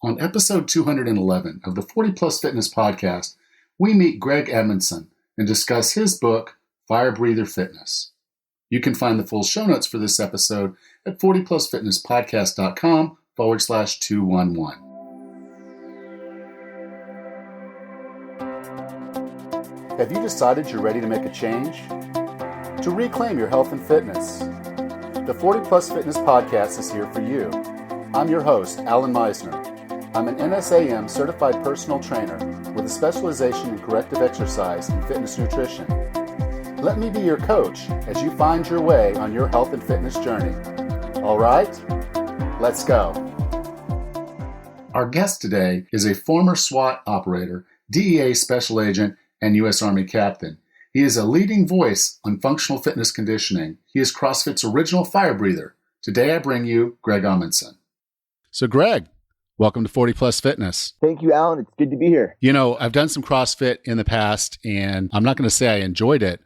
On episode 211 of the 40 Plus Fitness podcast, we meet Greg Amundson and discuss his book, Firebreather Fitness. You can find the full show notes for this episode at 40plusfitnesspodcast.com/211. Have you decided you're ready to make a change? To reclaim your health and fitness? The 40 Plus Fitness podcast is here for you. I'm your host, Alan Meisner. I'm an NSAM certified personal trainer with a specialization in corrective exercise and fitness nutrition. Let me be your coach as you find your way on your health and fitness journey. All right, let's go. Our guest today is a former SWAT operator, DEA special agent, and U.S. Army captain. He is a leading voice on functional fitness conditioning. He is CrossFit's original fire breather. Today I bring you Greg Amundson. So Greg, welcome to 40 Plus Fitness. Thank you, Alan. It's good to be here. You know, I've done some CrossFit in the past, and I'm not going to say I enjoyed it,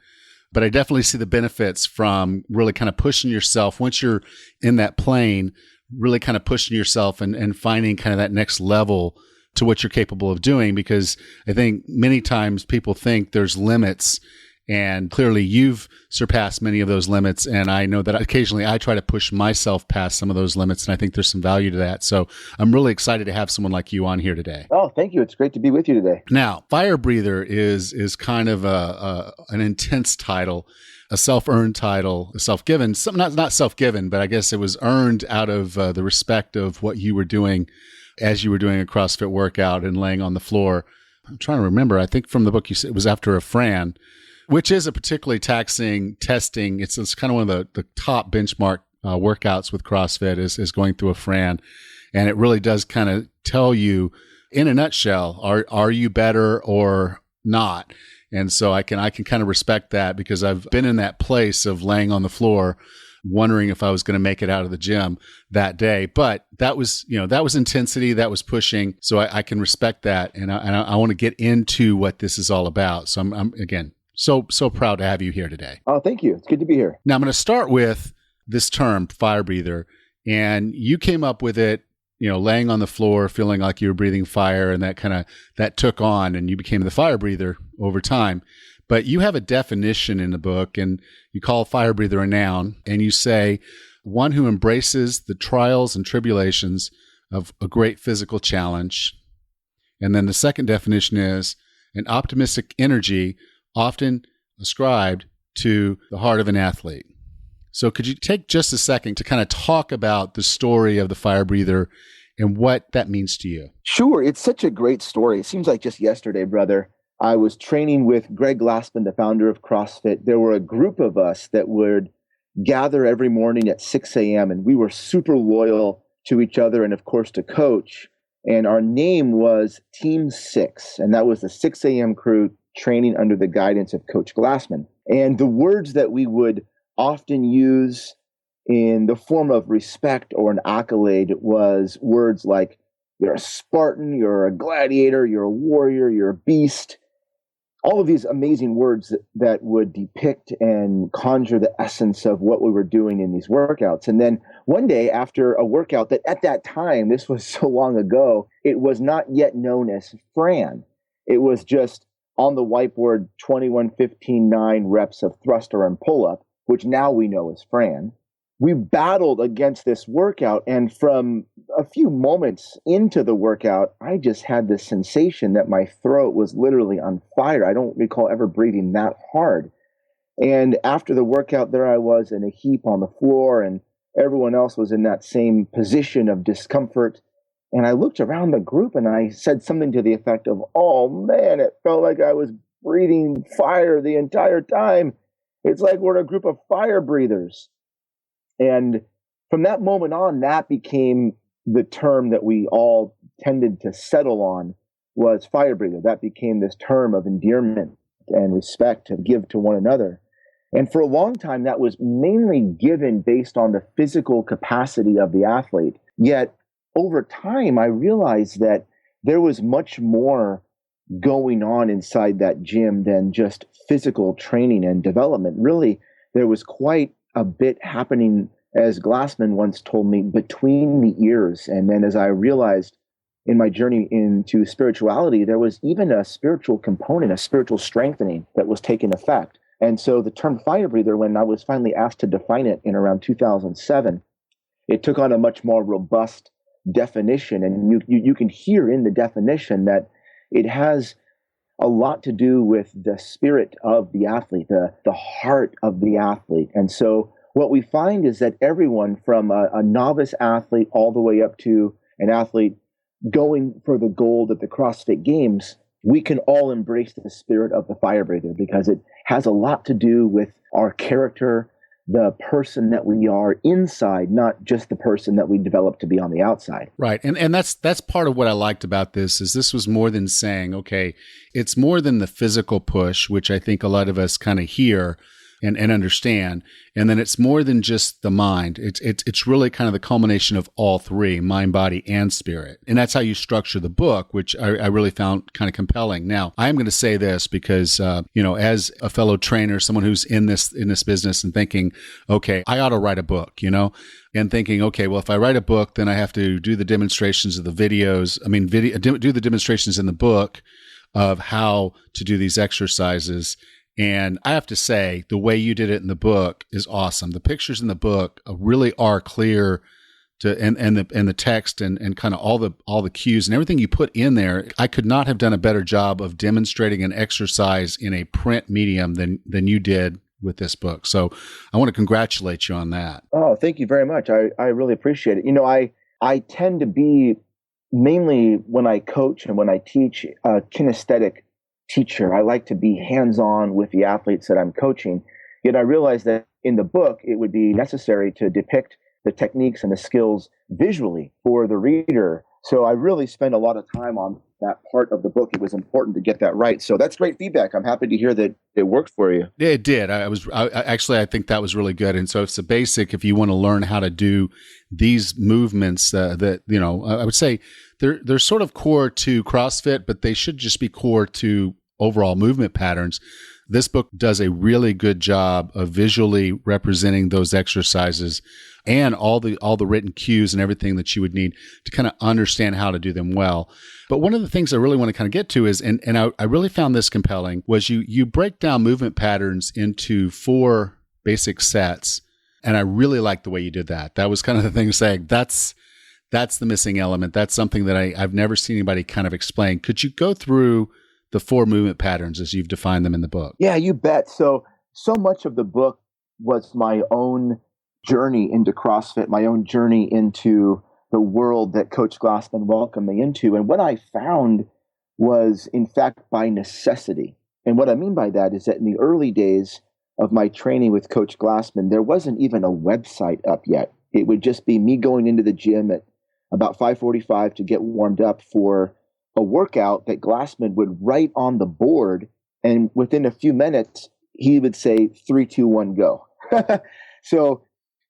but I definitely see the benefits from really kind of pushing yourself once you're in that plane, really kind of pushing yourself and finding kind of that next level to what you're capable of doing. Because I think many times people think there's limits, and clearly you've surpassed many of those limits. And I know that occasionally I try to push myself past some of those limits, and I think there's some value to that. So I'm really excited to have someone like you on here today. Oh, thank you. It's great to be with you today. Now, Fire Breather is kind of an intense title, a self-earned title, a self-given, not self-given, but I guess it was earned out of the respect of what you were doing as you were doing a CrossFit workout and laying on the floor. I'm trying to remember. I think from the book you said it was after a Fran, which is a particularly taxing testing. It's kind of one of the top benchmark workouts with CrossFit is going through a Fran. And it really does kind of tell you in a nutshell, are you better or not? And so I can kind of respect that, because I've been in that place of laying on the floor wondering if I was going to make it out of the gym that day. But that was intensity, that was pushing. So I can respect that. And I want to get into what this is all about. So I'm again, so proud to have you here today. Oh, thank you. It's good to be here. Now I'm going to start with this term, fire breather, and you came up with it, laying on the floor, feeling like you were breathing fire, and that took on, and you became the fire breather over time. But you have a definition in the book, and you call fire breather a noun, and you say one who embraces the trials and tribulations of a great physical challenge. And then the second definition is an optimistic energy often ascribed to the heart of an athlete. So could you take just a second to kind of talk about the story of the fire breather and what that means to you? Sure. It's such a great story. It seems like just yesterday, brother. I was training with Greg Glassman, the founder of CrossFit. There were a group of us that would gather every morning at 6 a.m. and we were super loyal to each other and, of course, to Coach. And our name was Team 6, and that was the 6 a.m. crew training under the guidance of Coach Glassman. And the words that we would often use in the form of respect or an accolade was words like, you're a Spartan, you're a gladiator, you're a warrior, you're a beast. All of these amazing words that would depict and conjure the essence of what we were doing in these workouts. And then one day after a workout that at that time, this was so long ago, it was not yet known as Fran. It was just on the whiteboard, 21, 15, 9 reps of thruster and pull-up, which now we know as Fran. We battled against this workout, and from a few moments into the workout, I just had this sensation that my throat was literally on fire. I don't recall ever breathing that hard. And after the workout, there I was in a heap on the floor, and everyone else was in that same position of discomfort. And I looked around the group and I said something to the effect of, oh man, it felt like I was breathing fire the entire time. It's like we're a group of fire breathers. And from that moment on, that became the term that we all tended to settle on, was fire breather. That became this term of endearment and respect to give to one another. And for a long time, that was mainly given based on the physical capacity of the athlete. Yet over time, I realized that there was much more going on inside that gym than just physical training and development. Really, there was quite a bit happening, as Glassman once told me, between the ears. And then as I realized in my journey into spirituality, there was even a spiritual component, a spiritual strengthening that was taking effect. And so the term fire breather, when I was finally asked to define it in around 2007, it took on a much more robust definition. And you can hear in the definition that it has a lot to do with the spirit of the athlete, the heart of the athlete. And so what we find is that everyone from a novice athlete all the way up to an athlete going for the gold at the CrossFit Games, we can all embrace the spirit of the fire breather because it has a lot to do with our character, the person that we are inside, not just the person that we develop to be on the outside. Right. And that's part of what I liked about this is this was more than saying, okay, it's more than the physical push, which I think a lot of us kind of hear and understand. And then it's more than just the mind. It's really kind of the culmination of all three, mind, body, and spirit. And that's how you structure the book, which I really found kind of compelling. Now, I'm going to say this because, as a fellow trainer, someone who's in this business and thinking, okay, I ought to write a book, and thinking, okay, well, if I write a book, then I have to do the demonstrations of the videos. Do the demonstrations in the book of how to do these exercises. And I have to say, the way you did it in the book is awesome. The pictures in the book really are clear and the text and kind of all the cues and everything you put in there. I could not have done a better job of demonstrating an exercise in a print medium than you did with this book. So I want to congratulate you on that. Oh, thank you very much. I really appreciate it. I tend to be, mainly when I coach and when I teach, a kinesthetic teacher. I like to be hands-on with the athletes that I'm coaching. Yet I realized that in the book, it would be necessary to depict the techniques and the skills visually for the reader. So I really spent a lot of time on that part of the book. It was important to get that right. So that's great feedback. I'm happy to hear that it worked for you. Yeah, it did. I think that was really good. And so it's a basic, if you want to learn how to do these movements that, I would say they're sort of core to CrossFit, but they should just be core to overall movement patterns. This book does a really good job of visually representing those exercises and all the written cues and everything that you would need to kind of understand how to do them well. But one of the things I really want to kind of get to is, and I really found this compelling, was you break down movement patterns into 4 basic sets. And I really liked the way you did that. That was kind of the thing saying, that's the missing element. That's something that I've never seen anybody kind of explain. Could you go through the 4 movement patterns as you've defined them in the book? Yeah, you bet. So much of the book was my own journey into CrossFit, my own journey into the world that Coach Glassman welcomed me into. And what I found was, in fact, by necessity. And what I mean by that is that in the early days of my training with Coach Glassman, there wasn't even a website up yet. It would just be me going into the gym at about 5:45 to get warmed up for a workout that Glassman would write on the board. And within a few minutes, he would say, 3, 2, 1, go. So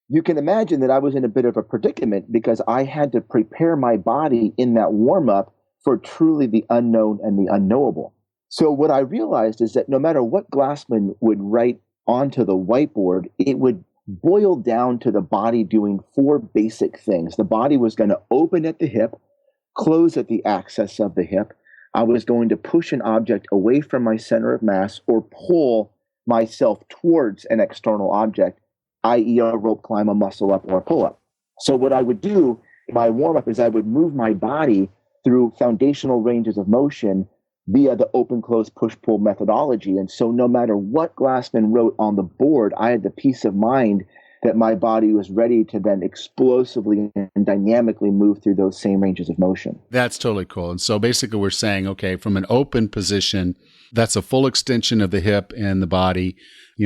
you can imagine that I was in a bit of a predicament because I had to prepare my body in that warm up for truly the unknown and the unknowable. So what I realized is that no matter what Glassman would write onto the whiteboard, it would boil down to the body doing 4 basic things. The body was going to open at the hip, close at the axis of the hip. I was going to push an object away from my center of mass or pull myself towards an external object, i.e. a rope climb, a muscle up, or a pull up. So what I would do in my warm up is I would move my body through foundational ranges of motion via the open, close, push, pull methodology. And so no matter what Glassman wrote on the board, I had the peace of mind that my body was ready to then explosively and dynamically move through those same ranges of motion. That's totally cool. And so basically we're saying, okay, from an open position, that's a full extension of the hip and the body.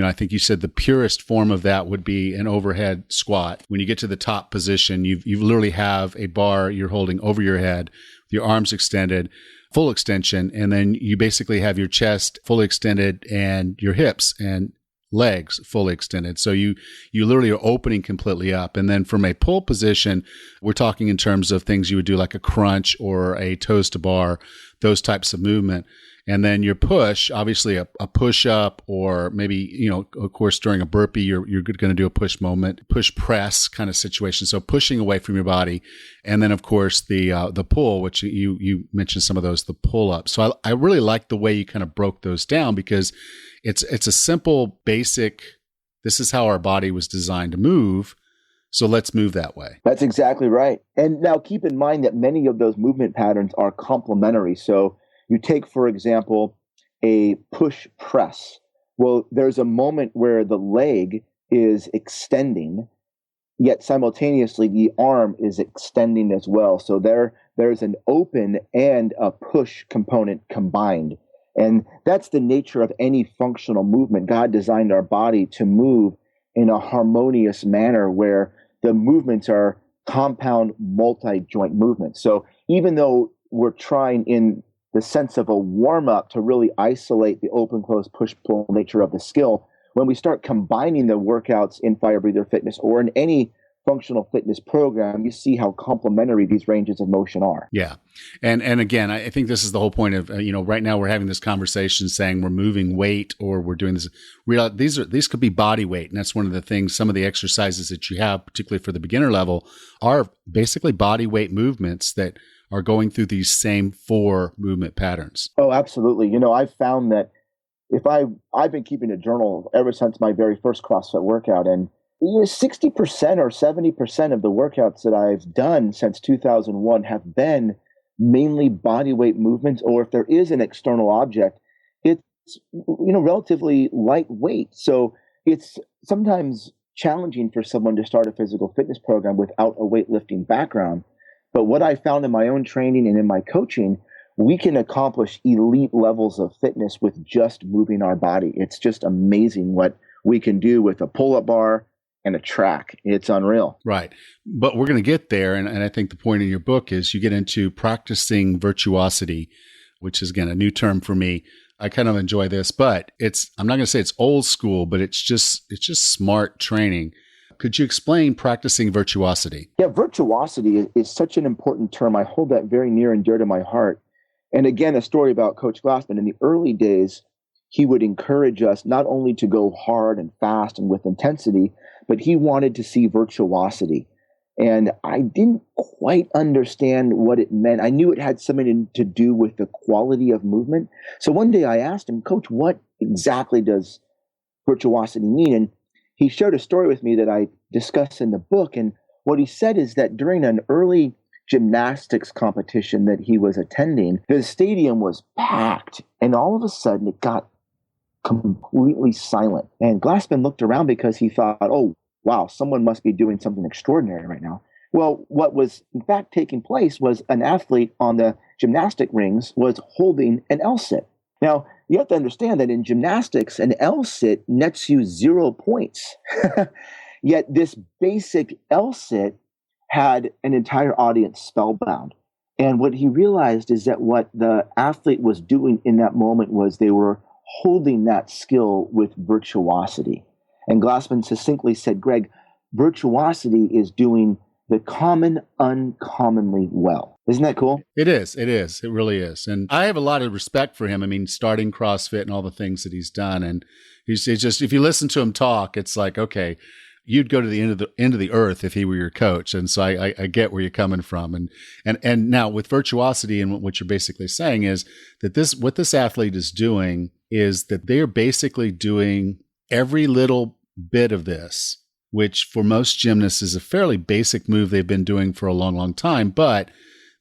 I think you said the purest form of that would be an overhead squat. When you get to the top position, you literally have a bar you're holding over your head, your arms extended, full extension, and then you basically have your chest fully extended and your hips and legs fully extended. So you literally are opening completely up. And then from a pull position, we're talking in terms of things you would do like a crunch or a toes to bar. those types of movement. And then your push, obviously a push up, or maybe, of course, during a burpee, you're going to do a push moment, push press kind of situation. So pushing away from your body. And then, of course, the pull, which you mentioned some of those, the pull up. So I really like the way you kind of broke those down, because it's a simple, basic, this is how our body was designed to move. So let's move that way. That's exactly right. And now keep in mind that many of those movement patterns are complementary. So you take, for example, a push press. Well, there's a moment where the leg is extending, yet simultaneously the arm is extending as well. So there's an open and a push component combined. And that's the nature of any functional movement. God designed our body to move in a harmonious manner where the movements are compound multi-joint movements. So even though we're trying in the sense of a warm-up to really isolate the open-close push-pull nature of the skill, when we start combining the workouts in Firebreather Fitness or in any functional fitness program, you see how complementary these ranges of motion are. Yeah. And again, I think this is the whole point of, right now we're having this conversation saying we're moving weight or we're doing this. These could be body weight. And that's one of the things, some of the exercises that you have, particularly for the beginner level, are basically body weight movements that are going through these same 4 movement patterns. Oh, absolutely. I've found that I've been keeping a journal ever since my very first CrossFit workout, and 60% or 70% of the workouts that I've done since 2001 have been mainly body weight movements, or if there is an external object, it's relatively lightweight. So it's sometimes challenging for someone to start a physical fitness program without a weightlifting background. But what I found in my own training and in my coaching, we can accomplish elite levels of fitness with just moving our body. It's just amazing what we can do with a pull-up bar and a track. It's unreal. Right. But we're going to get there. And I think the point in your book is you get into practicing virtuosity, which is, again, a new term for me. I kind of enjoy this, but I'm not going to say it's old school, but it's just smart training. Could you explain practicing virtuosity? Yeah, virtuosity is such an important term. I hold that very near and dear to my heart. And again, a story about Coach Glassman. In the early days, he would encourage us not only to go hard and fast and with intensity, but he wanted to see virtuosity. And I didn't quite understand what it meant. I knew it had something to do with the quality of movement. So one day I asked him, Coach, what exactly does virtuosity mean? And he shared a story with me that I discuss in the book. And what he said is that during an early gymnastics competition that he was attending, the stadium was packed. And all of a sudden it got completely silent. And Glassman looked around because he thought, oh, wow, someone must be doing something extraordinary right now. Well, what was in fact taking place was an athlete on the gymnastic rings was holding an L-sit. Now, you have to understand that in gymnastics, an L-sit nets you 0 points. Yet this basic L-sit had an entire audience spellbound. And what he realized is that what the athlete was doing in that moment was they were holding that skill with virtuosity. And Glassman succinctly said, Greg, virtuosity is doing the common uncommonly well. Isn't that cool? It is. It really is. And I have a lot of respect for him. I mean, starting CrossFit and all the things that he's done. And he's just, if you listen to him talk, it's like, okay, you'd go to the end of the earth if he were your coach. And so I get where you're coming from. And now with virtuosity, and what you're basically saying is that what this athlete is doing is that they're basically doing every little bit of this, which for most gymnasts is a fairly basic move they've been doing for a long, long time, but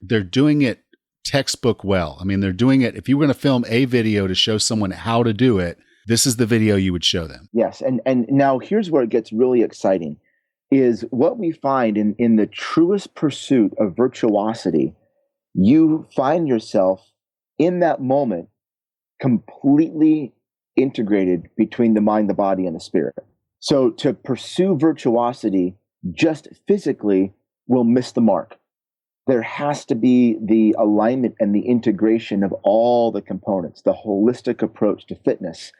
they're doing it textbook well. I mean, they're doing it. If you were going to film a video to show someone how to do it, this is the video you would show them. Yes. And now here's where it gets really exciting is what we find in the truest pursuit of virtuosity. You find yourself in that moment completely integrated between the mind, the body, and the spirit. So to pursue virtuosity just physically will miss the mark. There has to be the alignment and the integration of all the components, the holistic approach to fitness.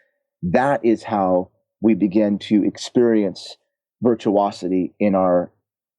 That is how we begin to experience virtuosity in our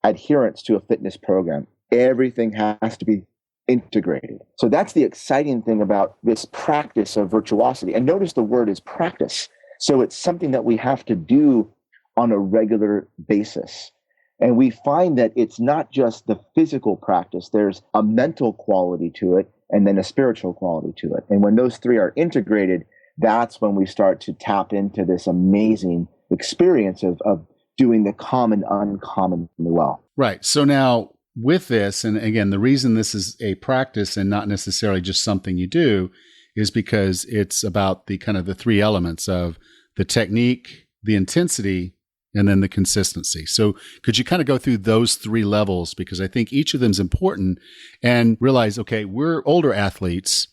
adherence to a fitness program. Everything has to be integrated. So that's the exciting thing about this practice of virtuosity. And notice the word is practice. So it's something that we have to do on a regular basis. And we find that it's not just the physical practice, there's a mental quality to it and then a spiritual quality to it. And when those three are integrated, that's when we start to tap into this amazing experience of doing the common uncommon well. Right. So now with this, and again, the reason this is a practice and not necessarily just something you do is because it's about the kind of the three elements of the technique, the intensity, and then the consistency. So could you kind of go through those three levels? Because I think each of them is important, and realize, okay, we're older athletes.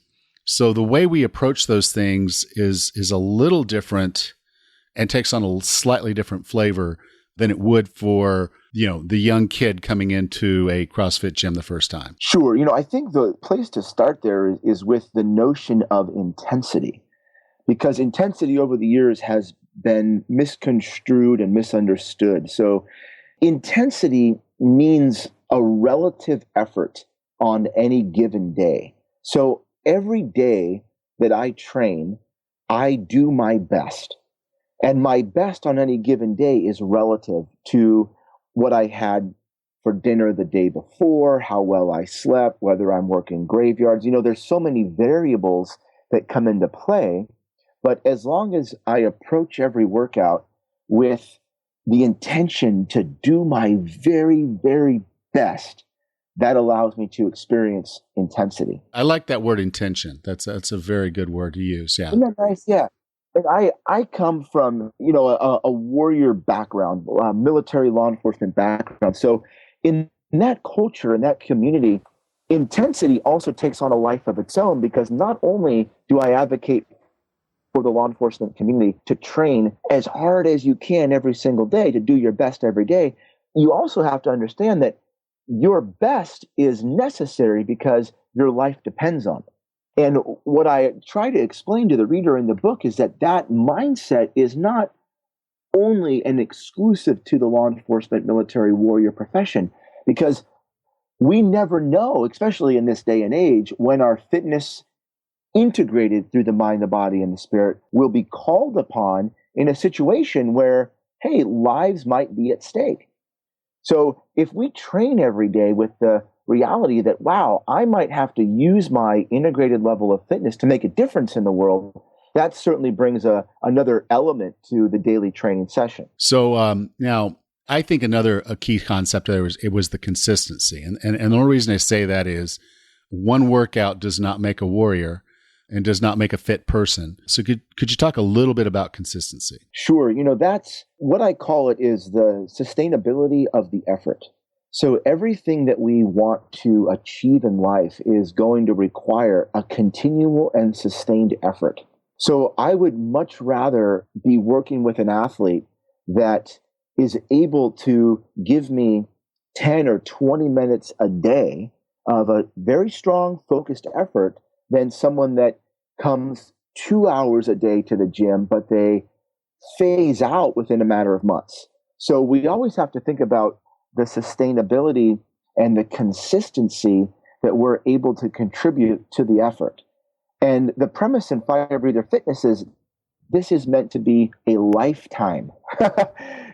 So the way we approach those things is a little different and takes on a slightly different flavor than it would for, the young kid coming into a CrossFit gym the first time. Sure. I think the place to start there is with the notion of intensity, because intensity over the years has been misconstrued and misunderstood. So intensity means a relative effort on any given day. So every day that I train, I do my best. And my best on any given day is relative to what I had for dinner the day before, how well I slept, whether I'm working graveyards. There's so many variables that come into play. But as long as I approach every workout with the intention to do my very, very best, that allows me to experience intensity. I like that word, intention. That's a very good word to use. Yeah. Isn't that nice? Yeah. And I come from, a warrior background, military law enforcement background. So in that culture, in that community, intensity also takes on a life of its own, because not only do I advocate for the law enforcement community to train as hard as you can every single day, to do your best every day, you also have to understand that your best is necessary because your life depends on it. And what I try to explain to the reader in the book is that mindset is not only an exclusive to the law enforcement military warrior profession, because we never know, especially in this day and age, when our fitness integrated through the mind, the body, and the spirit will be called upon in a situation where, hey, lives might be at stake. So if we train every day with the reality that, wow, I might have to use my integrated level of fitness to make a difference in the world, that certainly brings another element to the daily training session. So now, I think a key concept there was the consistency. And the only reason I say that is one workout does not make a warrior and does not make a fit person. So could you talk a little bit about consistency? Sure. That's what I call it, is the sustainability of the effort. So everything that we want to achieve in life is going to require a continual and sustained effort. So I would much rather be working with an athlete that is able to give me 10 or 20 minutes a day of a very strong, focused effort than someone that comes 2 hours a day to the gym, but they phase out within a matter of months. So we always have to think about the sustainability and the consistency that we're able to contribute to the effort. And the premise in Firebreather Fitness is this is meant to be a lifetime.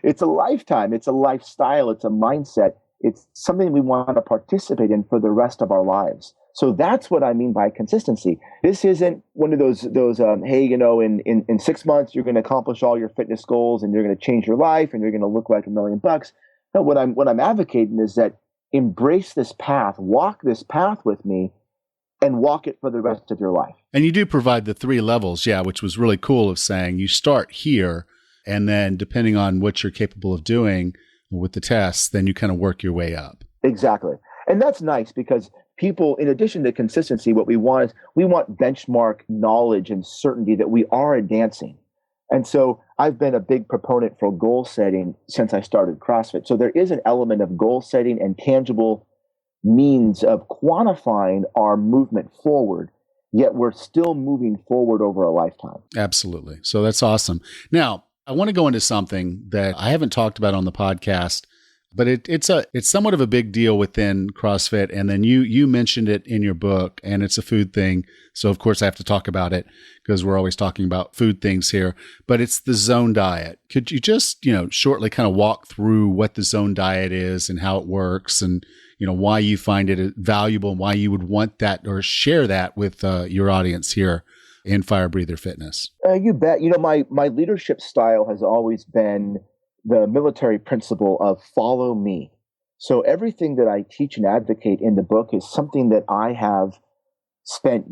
It's a lifetime. It's a lifestyle. It's a mindset. It's something we want to participate in for the rest of our lives. So that's what I mean by consistency. This isn't one of those hey, in 6 months you're going to accomplish all your fitness goals and you're going to change your life and you're going to look like $1 million. No, what I'm advocating is that embrace this path, walk this path with me, and walk it for the rest of your life. And you do provide the 3 levels, which was really cool, of saying you start here, and then depending on what you're capable of doing with the tests, then you kind of work your way up. Exactly. And that's nice, because people, in addition to consistency, what we want is we want benchmark knowledge and certainty that we are advancing. And so I've been a big proponent for goal setting since I started CrossFit. So there is an element of goal setting and tangible means of quantifying our movement forward, yet we're still moving forward over a lifetime. Absolutely. So that's awesome. Now, I want to go into something that I haven't talked about on the podcast But it's somewhat of a big deal within CrossFit. And then you mentioned it in your book, and it's a food thing. So of course I have to talk about it because we're always talking about food things here. But it's the zone diet. Could you just, shortly kind of walk through what the zone diet is and how it works, and why you find it valuable and why you would want that or share that with your audience here in Firebreather Fitness? You bet. My leadership style has always been the military principle of follow me. So everything that I teach and advocate in the book is something that I have spent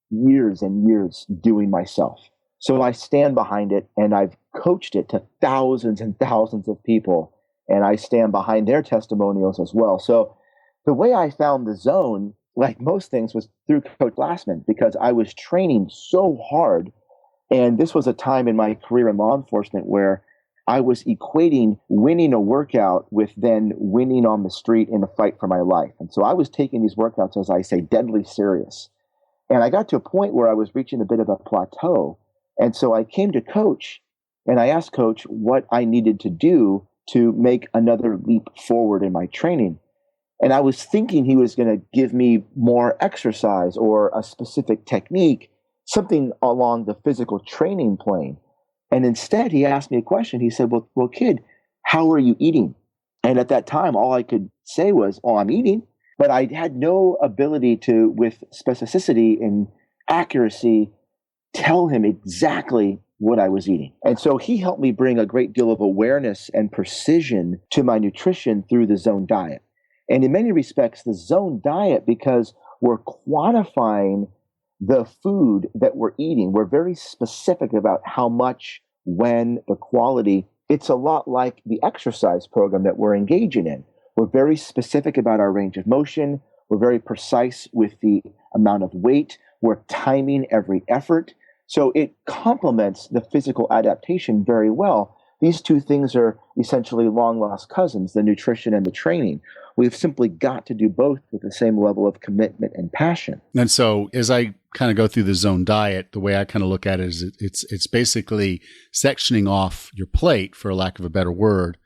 years and years doing myself. So I stand behind it, and I've coached it to thousands and thousands of people, and I stand behind their testimonials as well. So the way I found the zone, like most things, was through Coach Glassman, because I was training so hard. And this was a time in my career in law enforcement where I was equating winning a workout with then winning on the street in a fight for my life. And so I was taking these workouts, as I say, deadly serious. And I got to a point where I was reaching a bit of a plateau. And so I came to Coach, and I asked Coach what I needed to do to make another leap forward in my training. And I was thinking he was going to give me more exercise or a specific technique, something along the physical training plane. And instead, he asked me a question. He said, well, kid, how are you eating? And at that time, all I could say was, oh, I'm eating. But I had no ability to, with specificity and accuracy, tell him exactly what I was eating. And so he helped me bring a great deal of awareness and precision to my nutrition through the zone diet. And in many respects, the zone diet, because we're quantifying the food that we're eating, we're very specific about how much, when, the quality. It's a lot like the exercise program that we're engaging in. We're very specific about our range of motion. We're very precise with the amount of weight. We're timing every effort. So it complements the physical adaptation very well. These two things are essentially long-lost cousins, the nutrition and the training. We've simply got to do both with the same level of commitment and passion. And so as I kind of go through the zone diet, the way I kind of look at it is it's basically sectioning off your plate, for lack of a better word,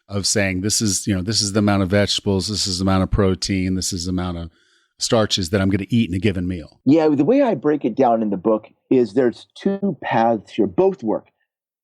of saying this is the amount of vegetables, this is the amount of protein, this is the amount of starches that I'm going to eat in a given meal. Yeah, the way I break it down in the book is there's two paths here. Both work.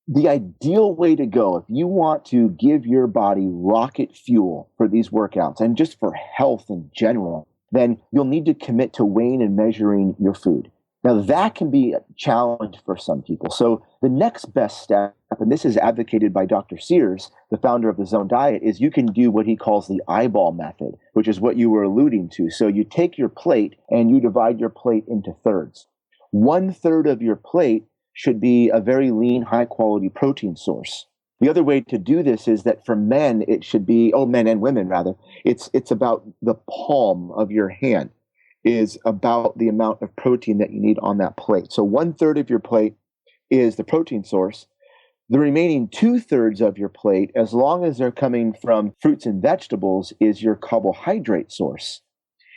The ideal way to go, if you want to give your body rocket fuel for these workouts and just for health in general, then you'll need to commit to weighing and measuring your food. Now, that can be a challenge for some people. So the next best step, and this is advocated by Dr. Sears, the founder of the Zone Diet, is you can do what he calls the eyeball method, which is what you were alluding to. So you take your plate and you divide your plate into thirds. 1/3 of your plate should be a very lean, high-quality protein source. The other way to do this is that for men, it should be, men and women rather, it's about the palm of your hand is about the amount of protein that you need on that plate. So 1/3 of your plate is the protein source. The remaining 2/3 of your plate, as long as they're coming from fruits and vegetables, is your carbohydrate source.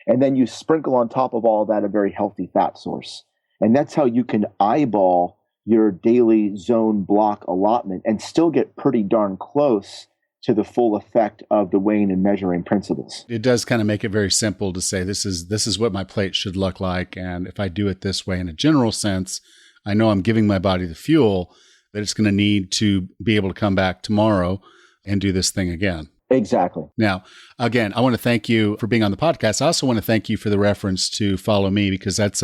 And then you sprinkle on top of all that a very healthy fat source. And that's how you can eyeball your daily zone block allotment and still get pretty darn close to the full effect of the weighing and measuring principles. It does kind of make it very simple to say, this is what my plate should look like. And if I do it this way in a general sense, I know I'm giving my body the fuel that it's going to need to be able to come back tomorrow and do this thing again. Exactly. Now, again, I want to thank you for being on the podcast. I also want to thank you for the reference to follow me, because that's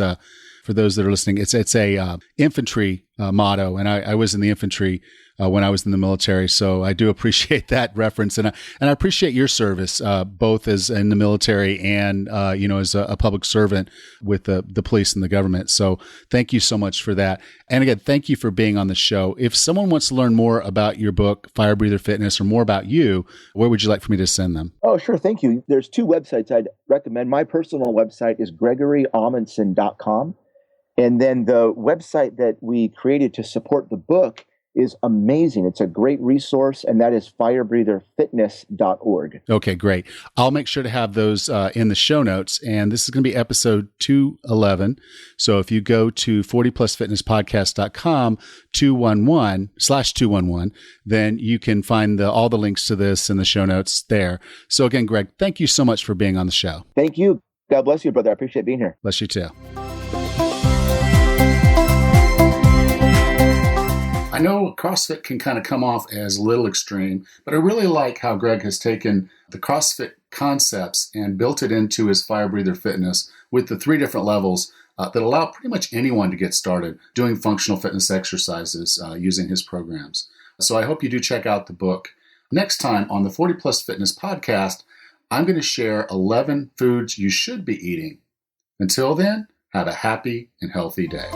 for those that are listening, it's a infantry motto, and I was in the infantry when I was in the military, so I do appreciate that reference, and I appreciate your service, both as in the military and as a public servant with the police and the government. So thank you so much for that, and again, thank you for being on the show. If someone wants to learn more about your book, Firebreather Fitness, or more about you, where would you like for me to send them? Oh, sure. Thank you. There's two websites I'd recommend. My personal website is gregoryamundson.com. And then the website that we created to support the book is amazing. It's a great resource, and that is firebreatherfitness.org. Okay, great. I'll make sure to have those in the show notes. And this is going to be episode 211. So if you go to 40plusfitnesspodcast.com 211/211, then you can find all the links to this in the show notes there. So again, Greg, thank you so much for being on the show. Thank you. God bless you, brother. I appreciate being here. Bless you too. I know CrossFit can kind of come off as a little extreme, but I really like how Greg has taken the CrossFit concepts and built it into his Firebreather Fitness with the 3 different levels that allow pretty much anyone to get started doing functional fitness exercises using his programs. So I hope you do check out the book. Next time on the 40 Plus Fitness podcast, I'm going to share 11 foods you should be eating. Until then, have a happy and healthy day.